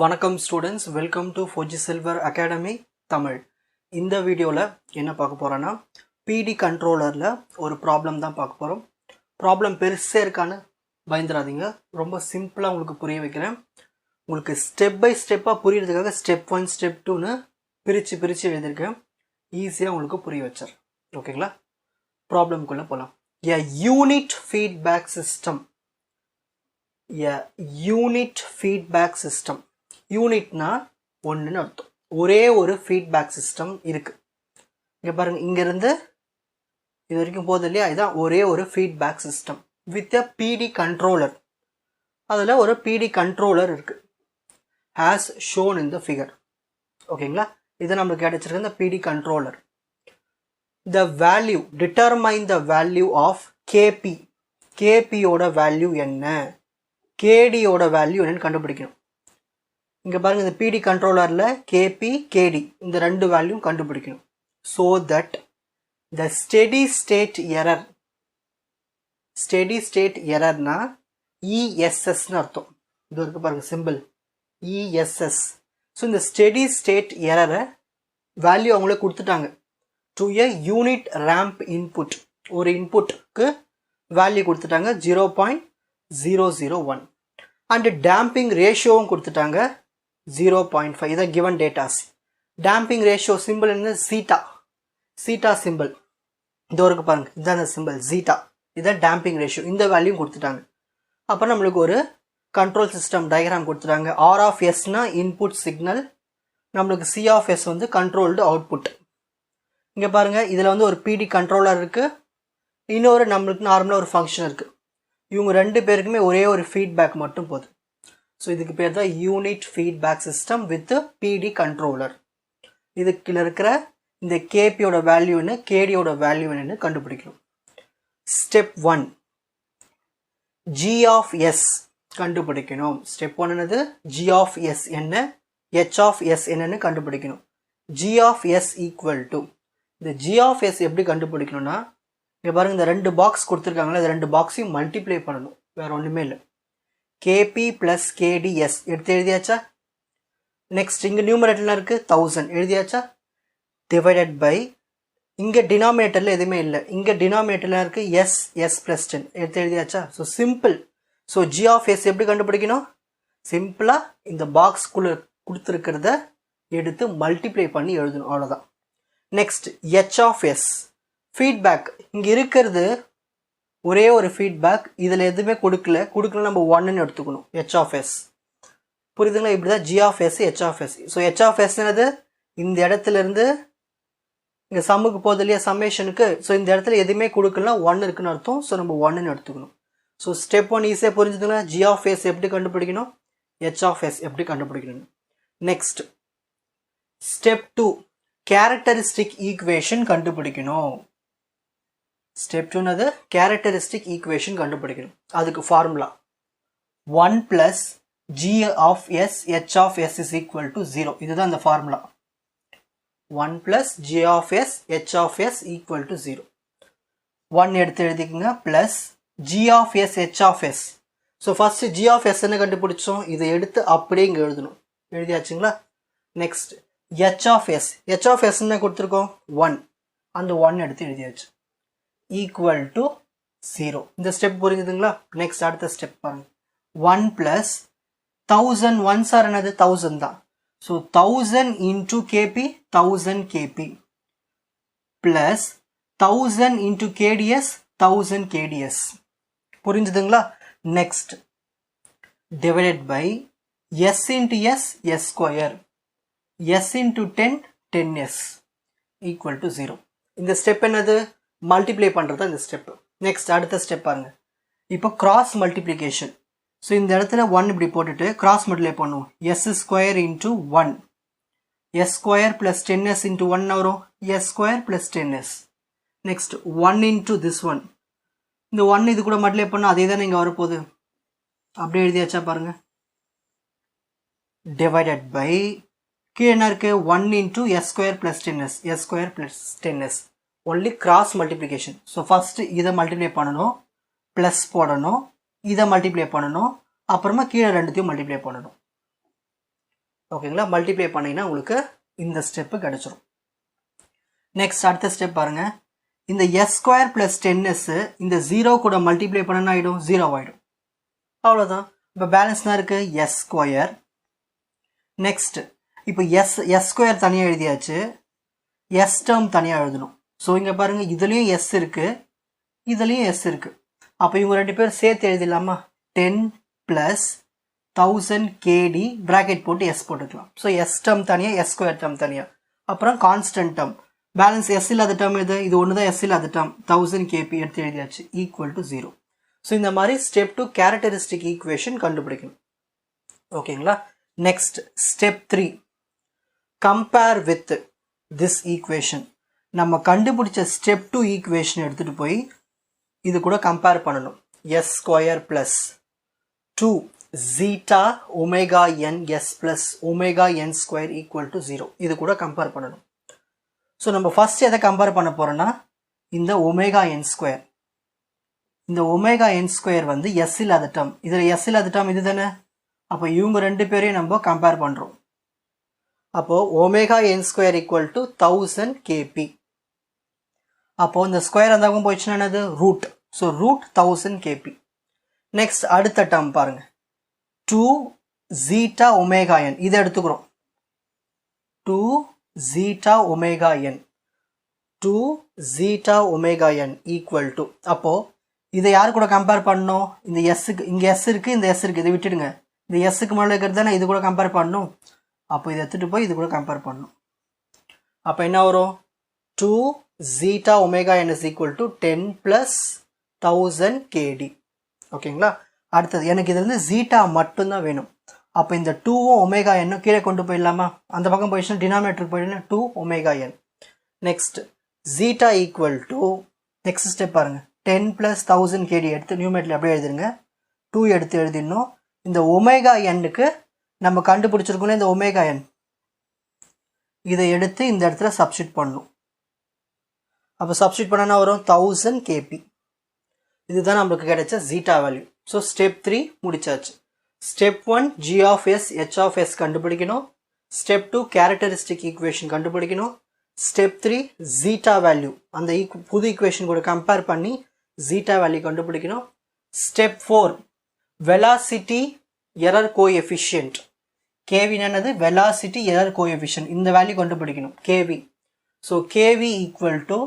வணக்கம் students, welcome to Fauji silver academy Tamil. இந்த வீடியோவில் என்ன பார்க்க போகிறோன்னா, பிடி கண்ட்ரோலரில் ஒரு ப்ராப்ளம் தான் பார்க்க போகிறோம். ப்ராப்ளம் பெருசாக இருக்கான்னு பயந்துடாதீங்க, ரொம்ப சிம்பிளாக உங்களுக்கு புரிய வைக்கிறேன். உங்களுக்கு ஸ்டெப் பை ஸ்டெப்பாக புரியறதுக்காக ஸ்டெப் 1 ஸ்டெப் 2ன்னு பிரித்து எழுதியிருக்கேன். ஈஸியாக உங்களுக்கு புரிய வச்சார். ஓகேங்களா? ப்ராப்ளம்குள்ளே போகலாம். A unit feedback system. Unit feedback system. யூனிட்னா ஒன்றுன்னு அர்த்தம். ஒரே ஒரு ஃபீட்பேக் சிஸ்டம் இருக்கு. இங்கே பாருங்க, இங்கேருந்து இது வரைக்கும் போகுது இல்லையா, இதுதான் ஒரே ஒரு ஃபீட்பேக் சிஸ்டம் வித் அ பிடி கண்ட்ரோலர். அதில் ஒரு பிடி கண்ட்ரோலர் இருக்கு, has shown in the figure. ஓகேங்களா? இது நம்மளுக்கு கிடைச்சிருக்கு இந்த PD controller. The value, determine the value of KP. கேபியோட வேல்யூ என்ன, கேடியோட வேல்யூ என்னன்னு கண்டுபிடிக்கணும். இங்கே பாருங்க, இந்த பிடி கண்ட்ரோலரில் கேபி கேடி இந்த ரெண்டு வேல்யூ கண்டுபிடிக்கணும். So that the steady state error, steady state எரர்னா இஎஸ்எஸ்ன்னு அர்த்தம். இது இருக்கு பாருங்க சிம்பிள், இஎஸ்எஸ். ஸோ இந்த ஸ்டெடி ஸ்டேட் எரரை வேல்யூ அவங்களே கொடுத்துட்டாங்க. To a unit ramp input, ஒரு இன்புட்டுக்கு வேல்யூ கொடுத்துட்டாங்க 0.001. அண்ட் டேம்பிங் ரேஷியோவும் கொடுத்துட்டாங்க 0.5. இதான் given datas. Damping ratio simple என்ன, சீட்டா. சீட்டா சிம்பிள் இதோ இருக்கு பாருங்க, இதுதான் அந்த சிம்பிள் ஜீட்டா. இதான் டேம்பிங் ரேஷியோ. இந்த வேல்யூ கொடுத்துட்டாங்க. அப்புறம் நம்மளுக்கு ஒரு கண்ட்ரோல் சிஸ்டம் டயக்ராம் கொடுத்துட்டாங்க. ஆர் ஆஃப் எஸ்னா இன்புட் சிக்னல், நம்மளுக்கு சி ஆஃப் எஸ் வந்து கண்ட்ரோல்டு அவுட்புட். இங்கே பாருங்க, இதில் வந்து ஒரு பிடி கண்ட்ரோலர் இருக்கு, இன்னொரு நம்மளுக்கு நார்மலாக ஒரு ஃபங்க்ஷன் இருக்கு. இவங்க ரெண்டு பேருக்குமே ஒரே ஒரு ஃபீட்பேக் மட்டும் போதும். ஸோ இதுக்கு பேர் தான் யூனிட் ஃபீட்பேக் சிஸ்டம் வித் பிடி கண்ட்ரோலர். இதுக்குள்ள இருக்கிற இந்த கேபியோட வேல்யூ என்ன, கேடியோட வேல்யூ என்னன்னு கண்டுபிடிக்கணும். ஸ்டெப் 1, ஜி ஆஃப் எஸ் கண்டுபிடிக்கணும். ஸ்டெப் 1 என்னது, ஜி ஆஃப் எஸ் என்ன, ஹெச் ஆஃப் எஸ் என்னன்னு கண்டுபிடிக்கணும். G of S equal to, இந்த ஜி ஆஃப் எஸ் எப்படி கண்டுபிடிக்கணும்னா, இங்கே பாருங்க, இந்த ரெண்டு பாக்ஸ் கொடுத்துருக்காங்களா, இந்த ரெண்டு பாக்ஸையும் மல்டிப்ளை பண்ணணும், வேற ஒன்றுமே இல்லை. கேபி பிளஸ் கேடிஎஸ் எடுத்து எழுதியாச்சா? நெக்ஸ்ட் இங்கே நியூமரேட்டர்ல இருக்கு 1000 எழுதியாச்சா? டிவைடட் பை, இங்கே டினாமினேட்டரில் எதுவுமே இல்லை, இங்கே டினாமினேட்டர்ல இருக்கு எஸ் எஸ் பிளஸ் 10 எடுத்து எழுதியாச்சா? So simple. So G of S எப்படி கண்டுபிடிக்கணும், சிம்பிளாக இந்த பாக்ஸ்குள்ளே கொடுத்துருக்கிறத எடுத்து மல்டிப்ளை பண்ணி எழுதணும், அவ்வளோதான். Next H of S feedback. இங்கே இருக்கிறது ஒரே ஒரு ஃபீட்பேக், இதில் எதுவுமே கொடுக்கல நம்ம 1ன்னு எடுத்துக்கணும். ஹெச் ஆஃப் எஸ் புரியுதுங்களா? இப்படி தான் G of S H of S. So H of S என்னது, இந்த இடத்துல இருந்து இங்கே சம்முக்கு போகுது இல்லையா, சம்மேஷனுக்கு. ஸோ இந்த இடத்துல எதுவுமே கொடுக்கலாம், 1 இருக்குன்னு அர்த்தம். ஸோ நம்ம 1ன்னு எடுத்துக்கணும். ஸோ ஸ்டெப் 1 ஈஸியாக புரிஞ்சுதுங்களா? ஜி ஆஃப் எஸ் எப்படி கண்டுபிடிக்கணும், ஹெச் ஆஃப் எஸ் எப்படி கண்டுபிடிக்கணும். நெக்ஸ்ட் ஸ்டெப் 2, கேரக்டரிஸ்டிக் ஈக்குவேஷன் கண்டுபிடிக்கணும். ஸ்டெப் 2 அது கேரக்டரிஸ்டிக் ஈக்குவேஷன் கண்டுபிடிக்கணும். அதுக்கு formula 1 plus G of S H of S is equal to 0. இதுதான் அந்த formula. 1 plus G of S H of S equal to 0. 1 எடுத்து எழுதிக்கங்க, plus G of S H of S. So first G of S என்ன கண்டுபிடிச்சோம், இதை எடுத்து அப்படியே இங்கே எழுதணும். எழுதியாச்சுங்களா? Next H of S. H of S என்ன கொடுத்துருக்கோம், 1. அந்த 1 எடுத்து எழுதியாச்சு, ஈக்குவல் டு 0. இந்த ஸ்டெப் புரிஞ்சுதுங்களா? நெக்ஸ்ட் அடுத்த ஸ்டெப் பாருங்க. 1 பிளஸ் 1000 1 சார் என்னது, 1000 தான். So 1000 into KP 1000 KP plus 1000 into KDS 1000 KDS. புரிஞ்சுதுங்களா? Next divided by S into S S square, S into 10 10s equal to 0. இந்த ஸ்டெப் என்னது, மல்டிப்ளை பண்ணுறது இந்த ஸ்டெப். நெக்ஸ்ட் அடுத்த ஸ்டெப் பாருங்க. இப்போ கிராஸ் மல்டிப்ளிகேஷன். ஸோ இந்த இடத்துல 1 இப்படி போட்டுட்டு கிராஸ் மல்டிப்ளை பண்ணுவோம். S square into 1, S square plus 10s into 1 வரும், S square plus 10s. Next 1 into this 1, இந்த 1 இது கூட மல்டிப்ளை பண்ணால் அதே தானே இங்கே வரப்போகுது. அப்படியே எழுதியாச்சா பாருங்க. டிவைடட் பை, கீழே என்ன இருக்கு, 1 into S square plus 10s, S square plus 10s. Only cross multiplication. So first இதை மல்டிப்ளை பண்ணணும், ப்ளஸ் போடணும், இதை மல்டிப்ளை பண்ணணும், அப்புறமா கீழே ரெண்டுத்தையும் மல்டிப்ளை பண்ணணும். ஓகேங்களா, மல்டிப்ளை பண்ணிங்கன்னா உங்களுக்கு இந்த ஸ்டெப்பு கிடச்சிரும். நெக்ஸ்ட் அடுத்த ஸ்டெப் பாருங்க. இந்த எஸ் ஸ்கொயர் பிளஸ் 10s இந்த 0 கூட மல்டிப்ளை பண்ணனா ஆகிடும் 0 ஆகிடும். அவ்வளோதான். இப்போ பேலன்ஸ் தான் இருக்கு எஸ் ஸ்கொயர். நெக்ஸ்ட் இப்போ எஸ் ஸ்கொயர் தனியாக எழுதியாச்சு, எஸ் டேர்ம் தனியாக எழுதணும். ஸோ இங்கே பாருங்க, இதுலேயும் எஸ் இருக்கு, இதுலேயும் எஸ் இருக்கு. அப்போ இவங்க ரெண்டு பேரும் சேர்த்து எழுதிடலாமா? 10 + 1000 kd ப்ராக்கெட் போட்டு எஸ் போட்டுக்கலாம். ஸோ எஸ் டேர்ம் தனியாக, எஸ் ஸ்கொயர் டேர்ம் தனியாக. அப்புறம் கான்ஸ்டன்ட் டேர்ம், பேலன்ஸ் எஸ் இல்லாத டேர்ம் இது ஒன்று தான் எஸ் இல்லாத டேர்ம், 1000 kp எடுத்து எழுதியாச்சு, ஈக்குவல் டு 0. ஸோ இந்த மாதிரி ஸ்டெப் 2 கேரக்டரிஸ்டிக் ஈக்குவேஷன் கண்டுபிடிக்கணும். ஓகேங்களா. Next step 3 compare with this equation. நம்ம கண்டுபிடிச்ச ஸ்டெப் 2 ஈக்குவேஷன் எடுத்துட்டு போய் இது கூட கம்பேர் பண்ணணும். S square plus 2 zeta omega n s plus omega n square equal to 0 இது கூட கம்பேர் பண்ணணும். ஸோ நம்ம ஃபர்ஸ்ட் எதை கம்பேர் பண்ண போறோம்னா இந்த ஒமேகா என் ஸ்கொயர். இந்த ஒமேகா என் ஸ்கொயர் வந்து எஸ் இல்லாத டேர்ம், இதில் எஸ் இல்லாத டேர்ம் இது தானே. அப்போ இவங்க ரெண்டு பேரையும் நம்ம கம்பேர் பண்ணுறோம். அப்போ omega N square equal to 1000 kp. அப்போ இந்த ஸ்கொயர் அந்த பக்கம் போயிடுச்சுன்னா என்னது root. So root 1000 kp. Next அடுத்த டேர்ம் பாருங்க, 2 zeta omega n இதை எடுத்துக்கிறோம். 2 zeta omega n 2 zeta omega n equal to, அப்போ இதை யாரு கூட கம்பேர் பண்ணணும்? இந்த எஸ்ஸுக்கு, இங்க எஸ் இருக்கு, இந்த எஸ் இருக்கு, இதை விட்டுடுங்க. இந்த எஸ்ஸுக்கு மேலே இருக்கிறது தானே இது கூட கம்பேர் பண்ணணும். அப்போ இதை எடுத்துட்டு போய் இது கூட கம்பேர் பண்ணணும். அப்போ என்ன வரும்? 2 zeta omega n is equal to 10 plus 1000 kd. ஓகேங்களா. அடுத்தது எனக்கு இதுல இருந்து ஜீட்டா மட்டும்தான் வேணும். அப்போ இந்த 2வும் ஒமேகா என்னும் கீழே கொண்டு போயிடலாமா? அந்த பக்கம் போயிடுச்சுன்னா டினாமினேட்டருக்கு போயிடுனா 2 omega n. Next zeta equal to, next step பாருங்க, 10 plus 1000 kd எடுத்து நியூமரேட்டர்ல அப்படியே எழுதிருங்க. 2 எடுத்து எழுதிடணும். இந்த ஒமேகா எண்ணுக்கு நம்ம கண்டுபிடிச்சிருக்கோம் இந்த ஒமேகா n, இதை எடுத்து இந்த இடத்துல சப்ஸ்டிட் பண்ணணும். அப்போ சப்ஸ்டிட் பண்ணனா வரும் 1000 kp. இதுதான் நம்மளுக்கு கிடைச்ச ஜீட்டா வேல்யூ. ஸோ ஸ்டெப் 3 முடிச்சாச்சு. Step 1 g of s h of s கண்டுபிடிக்கணும். ஸ்டெப் 2 கேரக்டரிஸ்டிக் ஈக்குவேஷன் கண்டுபிடிக்கணும். ஸ்டெப் 3 ஜீட்டா வேல்யூ அந்த புது ஈக்குவேஷன் கூட கம்பேர் பண்ணி ஜீட்டா வேல்யூ கண்டுபிடிக்கணும். Step 4 velocity error coefficient. KV என்னது? Velocity error coefficient. இந்த வேல்யூ கண்டுபிடிக்கணும், KV. So KV equal to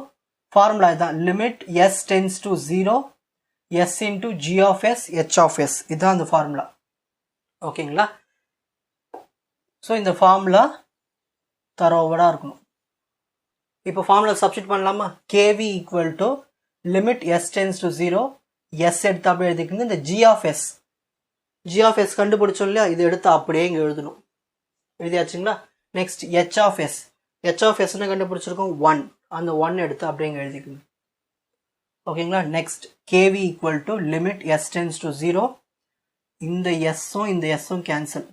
formula தான், limit S tends to 0 s into g of s h of s. இதுதான் அந்த formula. ஓகேங்களா. So இந்த formula தரோவடாக இருக்கணும். இப்போ ஃபார்முலா சப்ஸ்டிட் பண்ணலாமா? kv equal to limit S tends to 0 S எடுத்து அப்படியே எழுதிக்கணும். இந்த g of s கண்டுபிடிச்சோம் இல்லையா, இது எடுத்து அப்படியே இங்கே எழுதணும். எழுதியாச்சுங்களா. நெக்ஸ்ட் h of s கண்டுபிடிச்சிருக்கோம் 1, அந்த 1 எடுத்து அப்படியே இங்கே எழுதிக்கணும். ஓகேங்களா. Next kv equal to limit S tends to 0, இந்த எஸ்ஸும் இந்த எஸ்ஸும் கேன்சல்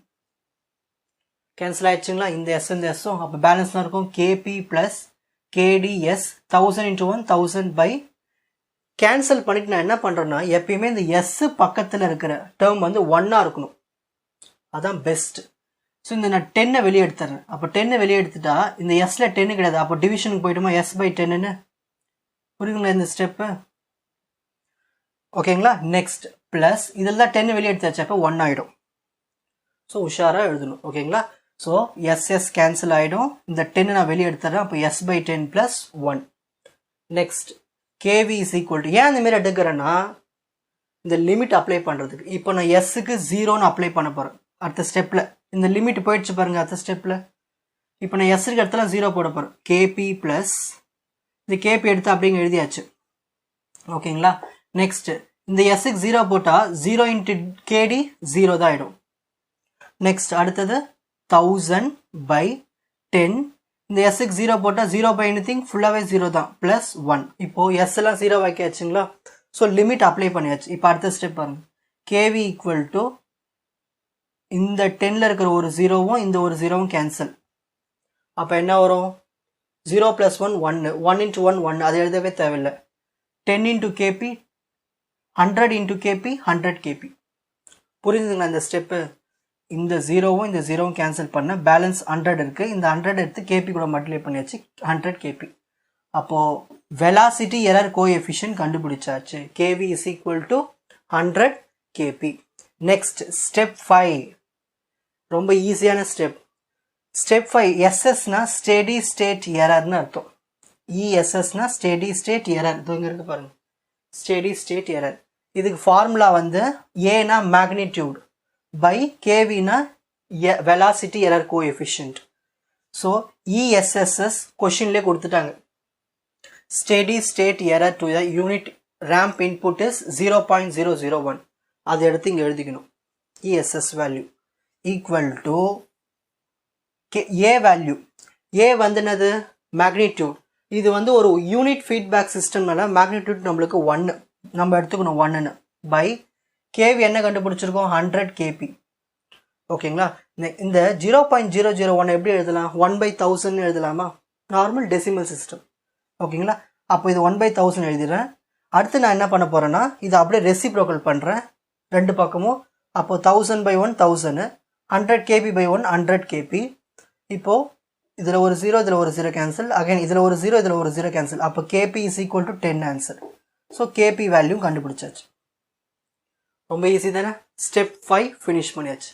ஆயிடுச்சுங்களா. இந்த எஸ் இந்த எஸ்ஸும், அப்போ பேலன்ஸ் தான் இருக்கும் kp plus kds 1000 into 1 1000 by cancel பண்ணிட்டு நான் என்ன பண்றேன்னா, எப்பயுமே இந்த எஸ் பக்கத்தில் இருக்கிற டேர்ம் வந்து 1ஆ இருக்கணும், அதான் பெஸ்ட். ஸோ இந்த நான் 10 வெளியே எடுத்துறேன். அப்போ 10 வெளியே எடுத்துட்டா இந்த எஸ்ல 10 கிடையாது, அப்போ டிவிஷனுக்கு போயிட்டுமா s by 10ன்னு. புரியுதுங்களா இந்த ஸ்டெப்பு? ஓகேங்களா. நெக்ஸ்ட் பிளஸ் இதெல்லாம் 10 வெளியே எடுத்தாச்சு, அப்போ 1 ஆகிடும். ஸோ உஷாராக எழுதணும். ஓகேங்களா. ஸோ எஸ் கேன்சல் ஆகிடும். இந்த 10 நான் வெளியே எடுத்துறேன், அப்போ s by 10 plus 1. Next kv is equal to, ஏன் இந்த மாதிரி எடுக்கிறேன்னா இந்த லிமிட் அப்ளை பண்ணுறதுக்கு. இப்போ நான் எஸ்ஸுக்கு 0ன்னு அப்ளை பண்ண போகிறேன் அடுத்த ஸ்டெப்பில். இந்த லிமிட் போயிடுச்சு பாருங்க அடுத்த ஸ்டெப்பில். இப்போ நான் எஸ்ஸுக்கு இடத்துல 0 போட போகிறேன். kp ப்ளஸ் இந்த kp எடுத்து அப்படிங்க எழுதியாச்சு. ஓகேங்களா. நெக்ஸ்ட் இந்த எஸ்ஸுக்கு 0 போட்டால் 0 into kd 0 தான் ஆகிடும். நெக்ஸ்ட் அடுத்தது 1000 by 10, இந்த எஸ்ஸுக்கு 0 போட்டால் 0 by anything ஃபுல்லாகவே 0 தான், ப்ளஸ் 1. இப்போது எஸ் எல்லாம் 0 ஆக்கியாச்சுங்களா. ஸோ லிமிட் அப்ளை பண்ணியாச்சு. இப்போ அடுத்த ஸ்டெப் பாருங்க, kv ஈக்குவல் டு இந்த 10ல் இருக்கிற ஒரு 0வும் இந்த ஒரு 0வும் கேன்சல். அப்போ என்ன வரும்? 0 + 1 1, 1 into 1 1, அது எழுதவே தேவையில்லை. 10 into kp 100 into kp 100 kp. புரியுதுங்களா இந்த ஸ்டெப்பு? இந்த ஜீரோவும் இந்த ஜீரோவும் கேன்சல் பண்ண பேலன்ஸ் 100 இருக்குது. இந்த 100 எடுத்து கேபி கூட மல்டிப்ளை பண்ணியாச்சு, 100 கேபி. அப்போது வெலாசிட்டி எரர் கோஎஃபிஷியன்ட் கண்டுபிடிச்சாச்சு. KV is equal to 100 KP. Next step 5, ரொம்ப ஈஸியான ஸ்டெப். ஸ்டெப் 5, எஸ்எஸ்னா ஸ்டெடி ஸ்டேட் எரர்னு அர்த்தம். இஎஸ்எஸ்னா ஸ்டெடி ஸ்டேட் எரர். இது இங்கே இருக்குது பாருங்கள், ஸ்டெடி ஸ்டேட் எரர். இதுக்கு ஃபார்முலா வந்து ஏனா மேக்னிடியூட் பை கேவினா வெலாசிட்டி எரர் கோஎஃபிஷியன்ட். ஸோ இஎஸ்எஸ்எஸ் கொஷின்லேயே கொடுத்துட்டாங்க. Steady state error to the unit ramp input is 0.001. அதை எடுத்து இங்கே எழுதிக்கணும். ESS value equal to A value. ஏ வந்து என்னது? மேக்னிடியூட். இது வந்து ஒரு யூனிட் ஃபீட்பேக் சிஸ்டம்னால மேக்னிடியூட் நம்மளுக்கு 1 நம்ம எடுத்துக்கணும் 1ன்னு பை கேவி என்ன கண்டுபிடிச்சிருக்கோம்? 100 கேபி. ஓகேங்களா? இந்த 0.001 எப்படி எழுதலாம்? 1/1000 எழுதலாமா? Normal decimal system. ஓகேங்களா? அப்போ இது 1/1000 எழுதிடுறேன். அடுத்து நான் என்ன பண்ண போகிறேன்னா இதை அப்படியே ரெசிப்ரோக்கல் பண்ணுறேன் ரெண்டு பக்கமும். அப்போது 1000/1 1000, 100 kb/1 100 kb. இப்போது இதில் ஒரு 0 இதில் ஒரு 0 கேன்சல், அகைன் இதில் ஒரு 0 இதில் ஒரு 0 கேன்சல். அப்போ KP is equal to 10 answer. So KP value கண்டுபிடிச்சாச்சு. ரொம்ப ஈஸி தானே? ஸ்டெப் 5 ஃபினிஷ் பண்ணியாச்சு.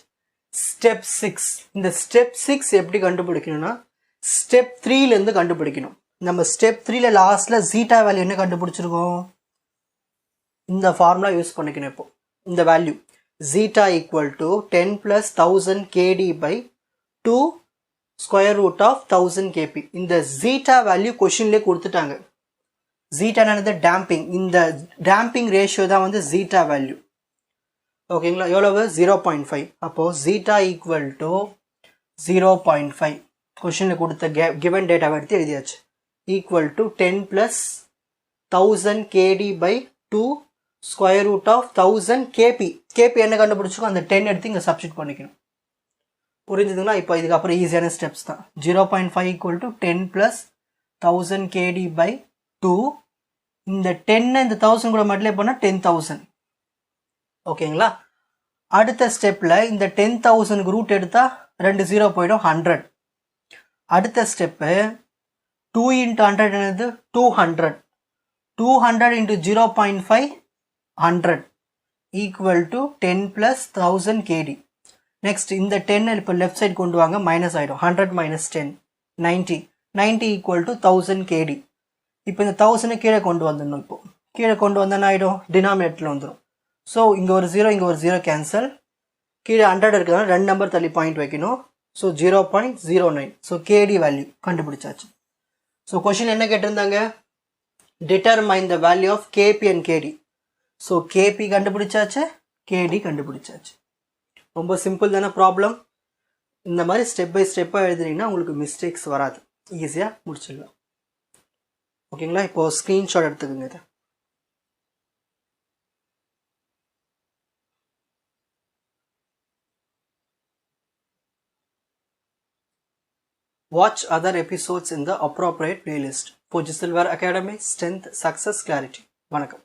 ஸ்டெப் 6, இந்த ஸ்டெப் 6 எப்படி கண்டுபிடிக்கணும்னா ஸ்டெப் 3லேருந்து கண்டுபிடிக்கணும். நம்ம ஸ்டெப் 3ல லாஸ்ட்டில் ஜீட்டா வேல்யூ என்ன கண்டுபிடிச்சிருக்கோம்? இந்த ஃபார்முலா யூஸ் பண்ணிக்கணும். இப்போ இந்த value zeta equal to 10 + 1000 kd/2 square root of 1000 kp. இந்த ஜீட்டா வேல்யூ கொஷின்லேயே கொடுத்துட்டாங்க. ஜீட்டானது டேம்பிங். இந்த டேம்பிங் ரேஷியோ தான் வந்து ஜீட்டா வேல்யூ. ஓகேங்களா? எவ்வளவு? 0.5. அப்போது ஜீட்டா ஈக்குவல் டு 0.5 கொஷினில் கொடுத்த கிவன் டேட்டாவை எடுத்து எழுதியாச்சு. Equal to 10 + 1000 kd/2 square root of 1000 kp. KP என்ன கண்டுபிடிச்சிருக்கோம்? அந்த 10 எடுத்து இங்கே சப்ஸ்டிட் பண்ணிக்கணும். புரிஞ்சுதுங்களா? இப்போ இதுக்கப்புறம் ஈஸியான ஸ்டெப்ஸ் தான். 0.5 ஈக்குவல் டு 10 + 1000 kd/2. இந்த 10 இந்த 1000 கூட மல்டிப்ளை பண்ணால் 10,000. ஓகேங்களா? அடுத்த ஸ்டெப்பில் இந்த 10,000க்கு ரூட் எடுத்தால் 2 0 போயிடும், 100. அடுத்த ஸ்டெப்பு 2 × 100 என்னது? 200. 200 × 0.5 100 ஈக்குவல் டு 10 + 1000 kd. நெக்ஸ்ட் இந்த 10 இப்போ லெஃப்ட் சைடு கொண்டு வாங்க, மைனஸ் ஆகிடும். 100 - 10 90. 90 ஈக்குவல் டு 1000 kd. இப்போ இந்த 1000 கீழே கொண்டு வந்துடணும். இப்போ கீழே கொண்டு வந்தோன்னா ஆகிடும், டினாமினேட்டரில் வந்துடும். ஸோ இங்கே ஒரு 0 இங்கே ஒரு 0 கேன்சல். கீழே 100 இருக்கிறதுனால 2 நம்பர் தள்ளி பாயிண்ட் வைக்கணும். ஸோ 0.09. ஸோ கேடி வேல்யூ கண்டுபிடிச்சாச்சு. ஸோ கொஷின் என்ன கேட்டிருந்தாங்க? Determine the value of KP and KD. So KP கண்டுபிடிச்சாச்சு, கேடி கண்டுபிடிச்சாச்சு. ரொம்ப சிம்பிள் தானே ப்ராப்ளம். இந்த மாதிரி ஸ்டெப் பை ஸ்டெப்பாக எழுதுனீங்கன்னா உங்களுக்கு மிஸ்டேக்ஸ் வராது, ஈஸியாக முடிச்சிடலாம். ஓகேங்களா? இப்போது ஸ்க்ரீன்ஷாட் எடுத்துக்கோங்க. இதை watch other episodes in the appropriate playlist. Fuji Silver Academy, Strength, Success, Clarity. வணக்கம்.